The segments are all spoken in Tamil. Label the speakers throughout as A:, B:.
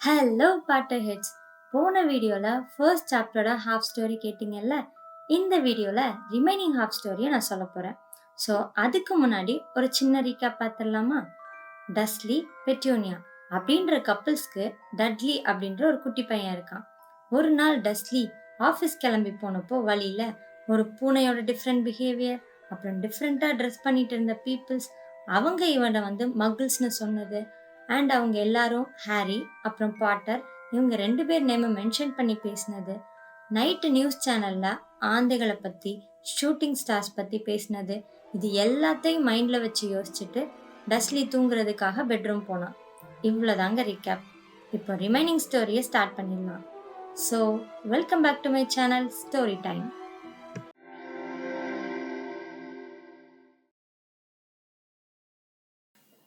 A: Hello Potter heads. போன வீடியோவில் ஃபர்ஸ்ட் சாப்டரோட ஹாஃப் ஸ்டோரி கேட்டிங்கல்ல. இந்த வீடியோவில் ரிமைனிங் ஹாஃப் ஸ்டோரியை நான் சொல்ல போகிறேன். ஸோ அதுக்கு முன்னாடி ஒரு சின்ன ரீகேப் பார்த்துடலாமா? டஸ்லி, பெட்யூனியா அப்படின்ற கப்பிள்ஸ்க்கு டட்லி அப்படின்ற ஒரு குட்டி பையன் இருக்கான். ஒரு நாள் டஸ்லி ஆஃபீஸ் கிளம்பி போனப்போ வழியில் ஒரு பூனையோட டிஃப்ரெண்ட் பிஹேவியர், அப்புறம் டிஃப்ரெண்ட்டாக ட்ரெஸ் பண்ணிட்டு இருந்த பீப்புள்ஸ், அவங்க இவனை மகிள்ஸ்னு சொன்னது, அண்ட் அவங்க எல்லாரும் ஹாரி அப்புறம் பாட்டர் இவங்க 2 பேர் நேமை மென்ஷன் பண்ணி பேசினது, நைட்டு நியூஸ் சேனல்ல ஆந்தைகளை பத்தி, ஷூட்டிங் ஸ்டார்ஸ் பத்தி பேசினது, இது எல்லாத்தையும் மைண்ட்ல வச்சு யோசிச்சுட்டு டஸ்லி தூங்குறதுக்காக பெட்ரூம் போனான். இவ்வளோதாங்க ரீகேப். இப்போ ரிமைனிங் ஸ்டோரியை ஸ்டார்ட் பண்ணிடலாம். So welcome back to my channel story time.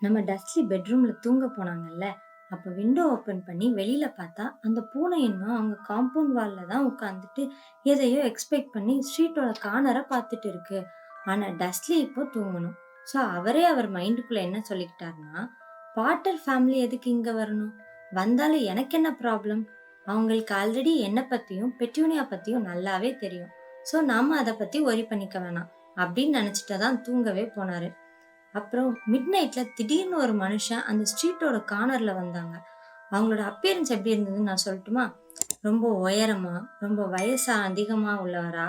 A: நம்ம டஸ்லி பெட்ரூம்ல தூங்க போனாங்கல்ல, அப்ப விண்டோ ஓபன் பண்ணி வெளியில பார்த்தா அந்த பூனை இன்னும் அவங்க காம்பவுண்ட் வால்ல தான் உட்காந்துட்டு எதையோ எக்ஸ்பெக்ட் பண்ணி ஸ்ட்ரீட்டோட கார்னரை பார்த்துட்டு இருக்கு. ஆனா டஸ்லி இப்போ தூங்கணும். ஸோ அவரே அவர் மைண்டுக்குள்ள என்ன சொல்லிக்கிட்டாருன்னா, பாட்டர் ஃபேமிலி எதுக்கு இங்க வரணும், வந்தாலும் எனக்கு என்ன ப்ராப்ளம், அவங்களுக்கு ஆல்ரெடி என்னை பத்தியும் பெட்யூனியா பத்தியும் நல்லாவே தெரியும். ஸோ நாம அதை பத்தி ஒரி பண்ணிக்க வேணாம் அப்படின்னு நினைச்சிட்டு தான் தூங்கவே போனாரு. அப்புறம் மிட் நைட்ல திடீர்னு ஒரு மனுஷன் அந்த ஸ்ட்ரீட்டோட கார்னர்ல வந்தாங்க. அவங்களோட அப்பியரன்ஸ் எப்படி இருந்ததுன்னு நான் சொல்லட்டுமா? ரொம்ப உயரமா, ரொம்ப வயசா அதிகமா உள்ளவரா,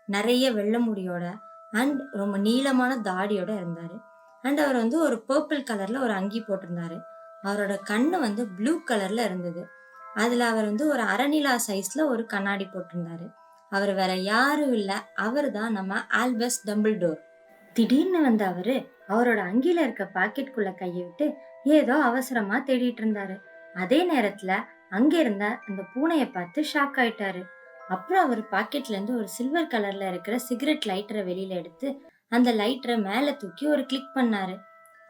A: நிறைய வெள்ளை முடியோட அண்ட் ரொம்ப நீளமான தாடியோட இருந்தாரு. அண்ட் அவர் ஒரு பர்பிள் கலர்ல ஒரு அங்கி போட்டிருந்தாரு. அவரோட கண்ணு ப்ளூ கலர்ல இருந்தது. அதுல அவர் ஒரு அரநிலா சைஸ்ல ஒரு கண்ணாடி போட்டிருந்தாரு. அவர் வேற யாரும் இல்ல, அவர் தான் நம்ம ஆல்பஸ் டம்பிள்டோர். திடீர்னு அவரு அவரோட அங்கில இருக்க பாக்கெட்குள்ள கையை விட்டு ஏதோ அவசரமா தேடிட்டு இருந்தாரு. அதே நேரத்துல அங்க இருந்த அந்த பூனையை பார்த்து ஷாக் ஆயிட்டாரு. அப்புறம் அவர் பாக்கெட்ல இருந்து ஒரு சில்வர் கலர்ல இருக்கிற சிகரெட் லைட்டரை வெளியில எடுத்து அந்த லைட்டரை மேல தூக்கி ஒரு கிளிக் பண்ணாரு.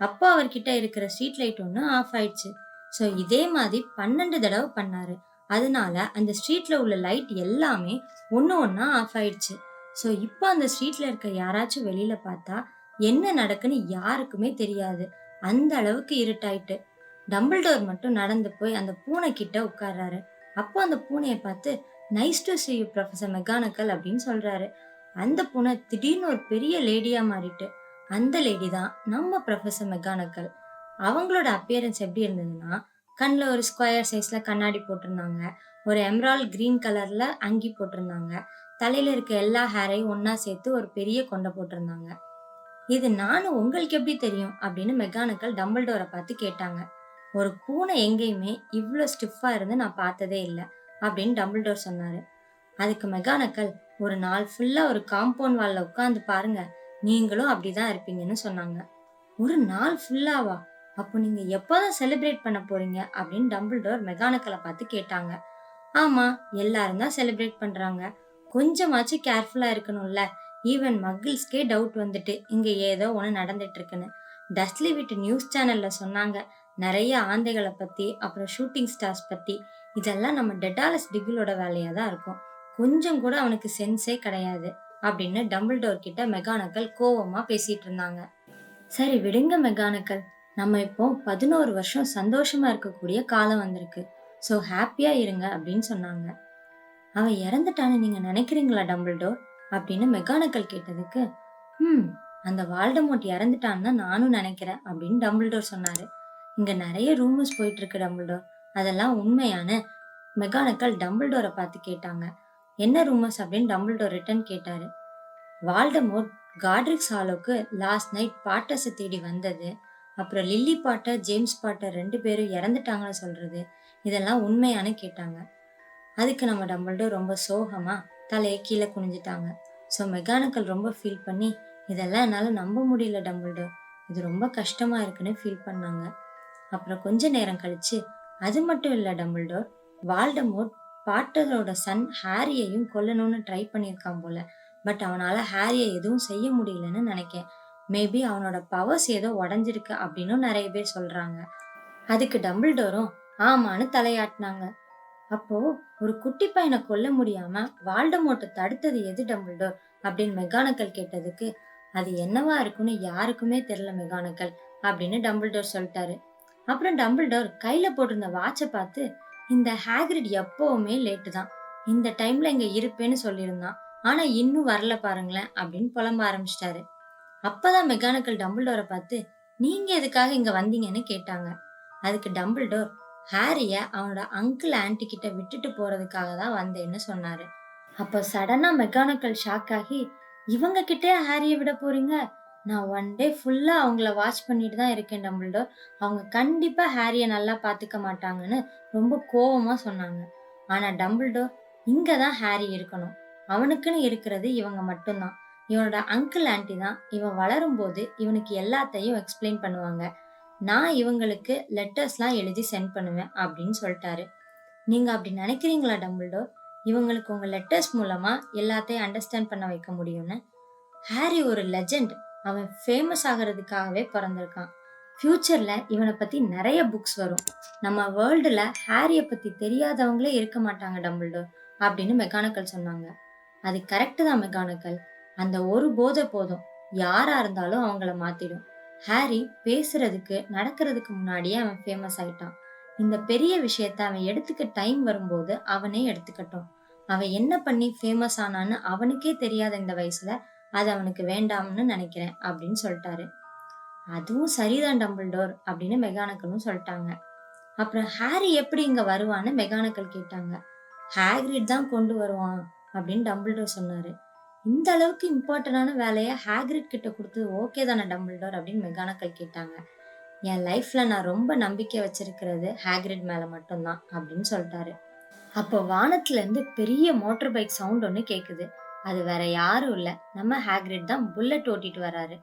A: அப்போ அவர்கிட்ட இருக்கிற ஸ்ட்ரீட் லைட் ஒண்ணு ஆஃப் ஆயிடுச்சு. ஸோ இதே மாதிரி 12 தடவை பண்ணாரு. அதனால அந்த ஸ்ட்ரீட்ல உள்ள லைட் எல்லாமே ஒண்ணு ஒண்ணா ஆஃப் ஆயிடுச்சு. ஸோ இப்போ அந்த ஸ்ட்ரீட்ல இருக்க யாராச்சும் வெளியில பார்த்தா என்ன நடக்குன்னு யாருக்குமே தெரியாது. அந்த அளவுக்கு இருட்டாயிட்டு. டம்பிள்டோர் மட்டும் நடந்து போய் அந்த பூனை கிட்ட உட்கார்றாரு. அப்போ அந்த பூனையை பார்த்து nice to see you professor mechanical அப்படின்னு சொல்றாரு. அந்த பூனை திடீர்னு ஒரு பெரிய லேடியா மாறிட்டு. அந்த லேடி தான் நம்ம ப்ரொஃபசர் மெக்கானிக்கல். அவங்களோட அப்பியரன்ஸ் எப்படி இருந்ததுன்னா, கண்ணில் ஒரு ஸ்கொயர் சைஸ்ல கண்ணாடி போட்டிருந்தாங்க, ஒரு எம்ரால்ட் கிரீன் கலர்ல அங்கி போட்டிருந்தாங்க, தலையில இருக்க எல்லா ஹேரையும் ஒன்னா சேர்த்து ஒரு பெரிய கொண்டை போட்டிருந்தாங்க. இது நானும் உங்களுக்கு எப்படி தெரியும் அப்படின்னு மெக்கானிக்கல் டம்பிள்டோரை பார்த்து கேட்டாங்க. ஒரு பூனை எங்கேயுமே இவ்வளோ ஸ்டிஃபா இருந்து நான் பார்த்ததே இல்லை அப்படின்னு டம்பிள்டோர் சொன்னாரு. அதுக்கு மெக்கானிக்கல், ஒரு நாள் ஃபுல்லா ஒரு காம்பவுண்ட் வால்ல உட்காந்து பாருங்க, நீங்களும் அப்படிதான் இருப்பீங்கன்னு சொன்னாங்க. ஒரு நாள் ஃபுல்லாவா? அப்போ நீங்க எப்போதான் செலிப்ரேட் பண்ண போறீங்க அப்படின்னு டம்பிள்டோர் மெக்கானிக்கலை பார்த்து கேட்டாங்க. ஆமா, எல்லாரும் தான் செலிப்ரேட் பண்றாங்க, கொஞ்சமாச்சும் கேர்ஃபுல்லா இருக்கணும்ல. ஈவன் மகிள்ஸ்கே டவுட் வந்துட்டு இங்க ஏதோ ஒண்ணு நடந்துட்டு இருக்குன்னு. டஸ்லி விட்டு நியூஸ் சேனல்ல சொன்னாங்க நிறைய ஆந்தைகளை பத்தி, அப்புறம் ஷூட்டிங் ஸ்டார்ஸ் பத்தி. இதெல்லாம் நம்ம டெடாலஸ் டிகிலோட வேலையா தான் இருக்கும். கொஞ்சம் கூட அவனுக்கு சென்ஸே கிடையாது அப்படின்னு டம்பிள்டோர் கிட்ட மெக்கானிக்கல் கோவமா பேசிட்டு இருந்தாங்க. சரி விடுங்க மெக்கானிக்கல், நம்ம இப்போ 11 வருஷம் சந்தோஷமா இருக்கக்கூடிய காலம் வந்திருக்கு. ஸோ ஹாப்பியா இருங்க அப்படின்னு சொன்னாங்க. அவன் இறந்துட்டான்னு நீங்க நினைக்கிறீங்களா டம்பிள்டோர் அப்படின்னு மெக்கானிக்கல் கேட்டதுக்கு, அந்த வால்டமோட் இறந்துட்டான்னு தான் நானும் நினைக்கிறேன் அப்படின்னு டம்பிள்டோர் சொன்னாரு. இங்க நிறைய ரூமர்ஸ் போயிட்டு இருக்கு டம்பிள்டோர், அதெல்லாம் உண்மையான? மெக்கானிக்கல் டம்பிள்டோரை பார்த்து கேட்டாங்க. என்ன ரூமர்ஸ் அப்படின்னு டம்பிள்டோர் ரிட்டன் கேட்டாரு. வால்டமோட் காட்ரிக்ஸ் ஹாலோக்கு லாஸ்ட் நைட் பாட்டர்ஸை தேடி வந்தது, அப்புறம் லில்லி பாட்டர் ஜேம்ஸ் பாட்டர் 2 பேரும் இறந்துட்டாங்கன்னு சொல்றது, இதெல்லாம் உண்மையானு கேட்டாங்க. அதுக்கு நம்ம டம்பிள்டோர் ரொம்ப சோகமா தலையை கீழே குனிஞ்சிட்டாங்க. ஸோ மெக்கானிக்கல் ரொம்ப ஃபீல் பண்ணி, இதெல்லாம் என்னால் நம்ப முடியல டம்பிள்டோர், இது ரொம்ப கஷ்டமா இருக்குன்னு ஃபீல் பண்ணாங்க. அப்புறம் கொஞ்ச நேரம் கழிச்சு, அது மட்டும் இல்லை டம்பிள்டோர், வால்டமோட் பாட்டரோட சன் ஹாரியையும் கொல்லணும்னு ட்ரை பண்ணியிருக்கான் போல. பட் அவனால ஹாரியை எதுவும் செய்ய முடியலன்னு நினைக்கேன். மேபி அவனோட பவர்ஸ் ஏதோ உடஞ்சிருக்கு அப்படின்னு நிறைய பேர் சொல்றாங்க. அதுக்கு டம்பிள்டோரும் ஆமான்னு தலையாட்டினாங்க. அப்போ ஒரு குட்டி பையனை கொல்ல முடியாம வால்டமோட்டை தடுத்தது எது டம்பிள்டோர் அப்படின்னு மெக்கானிக்கல் கேட்டதுக்கு, அது என்னவா இருக்குன்னு யாருக்குமே தெரியல மெக்கானிக்கல் அப்படின்னு டம்பிள்டோர் சொல்லிட்டாரு. அப்புறம் டம்பிள்டோர் கையில போட்டிருந்த வாட்சை பார்த்து, இந்த ஹேக்ரிட் எப்பவுமே லேட்டு தான். இந்த டைம்ல இங்க இருப்பேன்னு சொல்லியிருந்தான். ஆனா இன்னும் வரல பாருங்களேன் அப்படின்னு புலம்ப ஆரம்பிச்சிட்டாரு. அப்பதான் மெக்கானிக்கல் டம்பிள்டோரை பார்த்து, நீங்க எதுக்காக இங்க வந்தீங்கன்னு கேட்டாங்க. அதுக்கு டம்பிள்டோர், ஹாரிய அவனோட அங்கிள் ஆன்ட்டி கிட்ட விட்டுட்டு போறதுக்காக தான் வந்தேன்னு சொன்னாரு. அப்போ சடனா மெக்கானிக்கல் ஷாக் ஆகி, இவங்க கிட்டயே ஹாரிய விட போறீங்க? நான் ஒன் டே ஃபுல்லா அவங்கள வாட்ச் பண்ணிட்டு தான் இருக்கேன் டம்பிள்டோர். அவங்க கண்டிப்பா ஹாரிய நல்லா பாத்துக்க மாட்டாங்கன்னு ரொம்ப கோவமா சொன்னாங்க. ஆனா டம்பிள்டோர், இங்க தான் ஹாரி இருக்கணும். அவனுக்குன்னு இருக்கிறது இவங்க மட்டும்தான். இவனோட அங்கிள் ஆன்ட்டி தான் இவன் வளரும்போது இவனுக்கு எல்லாத்தையும் எக்ஸ்பிளைன் பண்ணுவாங்க. நான் இவங்களுக்கு லெட்டர்ஸ்லாம் எழுதி சென்ட் பண்ணுவேன் அப்படின்னு சொல்லிட்டாரு. நீங்க அப்படி நினைக்கிறீங்களா டம்பிள்டோர்? இவங்களுக்கு உங்க லெட்டர்ஸ் மூலமா எல்லாத்தையும் அண்டர்ஸ்டாண்ட் பண்ண வைக்க முடியும்னு? ஹாரி ஒரு லெஜெண்ட். அவன் ஃபேமஸ் ஆகிறதுக்காகவே பிறந்திருக்கான். ஃபியூச்சர்ல இவனை பத்தி நிறைய புக்ஸ் வரும். நம்ம வேர்ல்டுல ஹாரிய பத்தி தெரியாதவங்களே இருக்க மாட்டாங்க டம்பிள்டோர் அப்படின்னு மெக்கானிக்கல் சொன்னாங்க. அது கரெக்ட் தான் மெக்கானிக்கல். அந்த ஒரு போதை போதும், யாரா இருந்தாலும் அவங்கள மாத்திடும். ஹாரி பேசுறதுக்கு நடக்கிறதுக்கு முன்னாடியே அவன் ஃபேமஸ் ஆயிட்டான். இந்த பெரிய விஷயத்த அவன் எடுத்துக்க டைம் வரும்போது அவனே எடுத்துக்கட்டும். அவன் என்ன பண்ணி ஃபேமஸ் ஆனான்னு அவனுக்கே தெரியாத இந்த வயசுல அது அவனுக்கு வேண்டாம்னு நினைக்கிறேன் அப்படின்னு சொல்லிட்டாரு. அதுவும் சரிதான் டம்பிள்டோர் அப்படின்னு மெக்கானிக்கலும் சொல்லிட்டாங்க. அப்புறம் ஹாரி எப்படி இங்க வருவான்னு மெக்கானிக்கல் கேட்டாங்க. ஹாக்ரிட் தான் கொண்டு வருவான் அப்படின்னு டம்பிள்டோர் சொன்னாரு. இந்த அளவுக்கு இம்பார்ட்டன்டான வேலையை ஹாக்ரிட் கிட்ட கொடுத்தது ஓகே தானே டம்பிள்டோர் அப்படின்னு மெக்கானிக்கல் கேட்டாங்க. என் லைஃப்ல நான் ரொம்ப நம்பிக்கை வச்சிருக்கிறது ஹாக்ரிட் மேல மட்டும்தான் அப்படின்னு சொல்லிட்டாரு. அப்போ வானத்துல இருந்து பெரிய மோட்டார் பைக் சவுண்ட் ஒண்ணு கேக்குது. அது வேற யாரும் இல்ல, நம்ம ஹாக்ரிட் தான் புல்லட் ஓட்டிட்டு வராரு.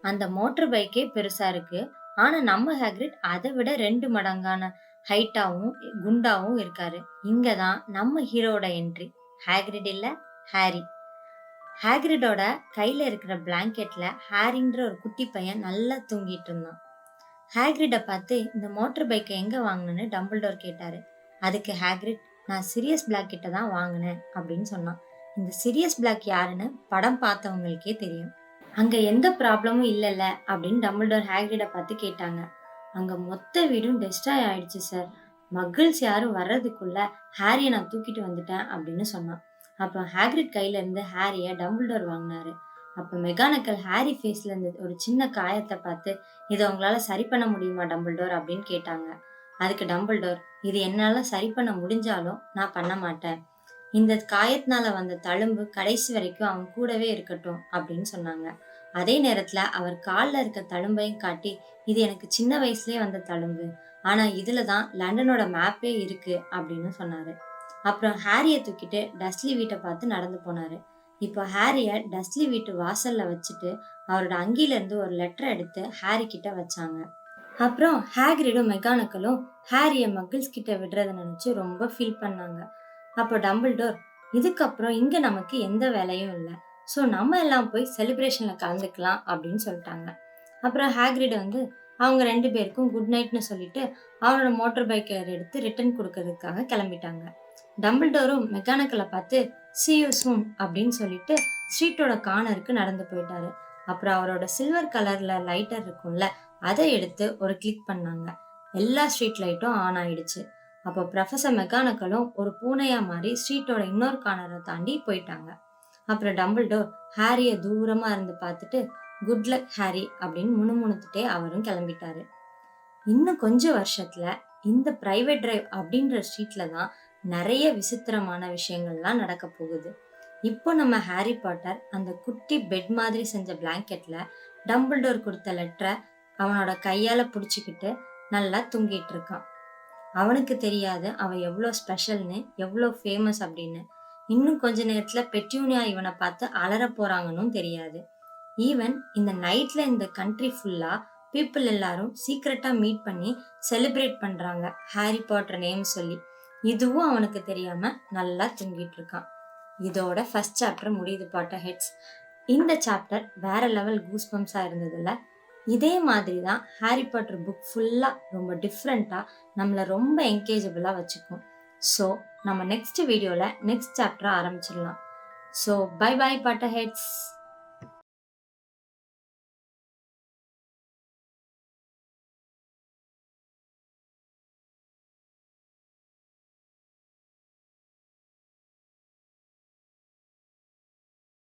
A: அந்த மோட்டார் பைக்கே பெருசா இருக்கு. ஆனா நம்ம ஹாக்ரிட் அதை விட 2 மடங்கான ஹைட்டாவும் குண்டாவும் இருக்காரு. இங்கதான் நம்ம ஹீரோட என்ட்ரி. ஹாக்ரிட் இல்ல, ஹாரி. ஹாக்ரிடோட கையில இருக்கிற பிளாங்கெட்ல ஹாரின்ற ஒரு குட்டி பையன் நல்லா தூங்கிட்டு இருந்தான். ஹாக்ரிட பார்த்து இந்த மோட்டார் பைக்கை எங்க வாங்கினேன்னு டம்பிள்டோர் கேட்டாரு. அதுக்கு ஹாக்ரிட், நான் சிரியஸ் பிளாக் கிட்ட தான் வாங்கினேன் அப்படின்னு சொன்னான். இந்த சிரியஸ் பிளாக் யாருன்னு படம் பார்த்தவங்களுக்கே தெரியும். அங்க எந்த ப்ராப்ளமும் இல்லைல்ல அப்படின்னு டம்பிள்டோர் ஹாக்ரிட பார்த்து கேட்டாங்க. அங்க மொத்த வீடும் டெஸ்ட்ராய் ஆயிடுச்சு சார். மகிழ்ஸ் யாரும் வர்றதுக்குள்ள ஹாரியை நான் தூக்கிட்டு வந்துட்டேன் அப்படின்னு சொன்னான். அப்போ ஹாக்ரிட் கையில இருந்து ஹாரிய டம்பிள்டோர் வாங்கினாரு. அப்ப மெக்கானிக்கல் ஹாரி ஃபேஸ்ல இருந்து ஒரு சின்ன காயத்தை பார்த்து, இதை உங்களால சரி பண்ண முடியுமா டம்பிள்டோர் அப்படின்னு கேட்டாங்க. அதுக்கு டம்பிள்டோர், இது என்னால சரி பண்ண முடிஞ்சாலும் நான் பண்ண மாட்டேன். இந்த காயத்தினால வந்த தழும்பு கடைசி வரைக்கும் அவன் கூடவே இருக்கட்டும் அப்படின்னு சொன்னாங்க. அதே நேரத்துல அவர் கால்ல இருக்க தழும்பையும் காட்டி, இது எனக்கு சின்ன வயசுலயே வந்த தழும்பு, ஆனா இதுலதான் லண்டனோட மேப்பே இருக்கு அப்படின்னு சொன்னாரு. அப்புறம் ஹாரிய தூக்கிட்டு டஸ்லி வீட்டை பார்த்து நடந்து போனாரு. இப்போ ஹாரிய டஸ்லி வீட்டு வாசல்ல வச்சுட்டு அவரோட அங்கில இருந்து ஒரு லெட்டர் எடுத்து ஹாரி கிட்ட வச்சாங்க. அப்புறம் ஹாக்ரிடும் மெக்கானிக்கலும் ஹாரிய மகிழ்ஸ் கிட்ட விடுறத நினைச்சு ரொம்ப ஃபீல் பண்ணாங்க. அப்போ டம்பிள்டோர், இதுக்கப்புறம் இங்க நமக்கு எந்த வேலையும் இல்லை, ஸோ நம்ம எல்லாம் போய் செலிப்ரேஷன்ல கலந்துக்கலாம் அப்படின்னு சொல்லிட்டாங்க. அப்புறம் ஹாக்ரிட் வந்து அவங்க 2 பேருக்கும் குட் நைட்னு சொல்லிட்டு அவனோட மோட்டார் பைக்கை எடுத்து ரிட்டர்ன் கொடுக்கறதுக்காக கிளம்பிட்டாங்க. டம்பிள்டோரும் மெக்கானிக்கலை பார்த்து see you soon அப்படின்னு சொல்லிட்டு ஸ்ட்ரீட்டோட கார்னருக்கு நடந்து போயிட்டாரு. அப்புறம் அவரோட சில்வர் கலர்ல லைட்டர் இருக்கும்ல, அதை எடுத்து ஒரு கிளிக் பண்ணாங்க. எல்லா ஸ்ட்ரீட் லைட்டும் ஆன் ஆயிடுச்சு. அப்போ ப்ரொஃபசர் மெக்கானிக்கலும் ஒரு பூனையா மாறி ஸ்ட்ரீட்டோட இன்னொரு கார்னரை தாண்டி போயிட்டாங்க. அப்புறம் டம்பிள்டோர் ஹாரிய தூரமா இருந்து பார்த்துட்டு குட் லக் ஹாரி அப்படின்னு முணுமுணுத்துட்டே அவரும் கிளம்பிட்டாரு. இன்னும் கொஞ்சம் வருஷத்துல இந்த பிரைவேட் டிரைவ் அப்படின்ற ஸ்ட்ரீட்ல தான் நிறைய விசித்திரமான விஷயங்கள்லாம் நடக்க போகுது. இப்போ நம்ம ஹாரி பாட்டர் அந்த குட்டி பெட் மாதிரி செஞ்ச பிளாங்கெட்ல டம்பிள்டோர் கொடுத்த லெட்டரை அவனோட கையால புடிச்சுக்கிட்டு நல்லா தூங்கிட்டு இருக்கான். அவனுக்கு தெரியாது அவன் எவ்வளோ ஸ்பெஷல்னு, எவ்வளோ ஃபேமஸ் அப்படின்னு. இன்னும் கொஞ்ச நேரத்துல பெட்யூனியா இவனை பார்த்து அலற போறாங்கன்னு தெரியாது. ஈவன் இந்த நைட்ல இந்த கண்ட்ரி ஃபுல்லா பீப்புள் எல்லாரும் சீக்கிரட்டா மீட் பண்ணி செலிப்ரேட் பண்றாங்க ஹாரி பாட்டர் நேம் சொல்லி. இதுவும் அவனுக்கு தெரியாம நல்லா தூங்கிட்டு இருக்கான். இதோட ஃபர்ஸ்ட் சாப்டர் முடியுது பாட்டர் ஹெட்ஸ். இந்த சாப்டர் வேற லெவல் கூஸ்பம்ஸா இருந்ததுல. இதே மாதிரி தான் ஹாரி பாட்டர் புக் ஃபுல்லா ரொம்ப டிஃப்ரெண்டா நம்மள ரொம்ப என்கேஜபிளா வச்சுக்கும். ஸோ நம்ம நெக்ஸ்ட் வீடியோல நெக்ஸ்ட் சாப்டர் ஆரம்பிச்சிடலாம். So bye bye Potter heads.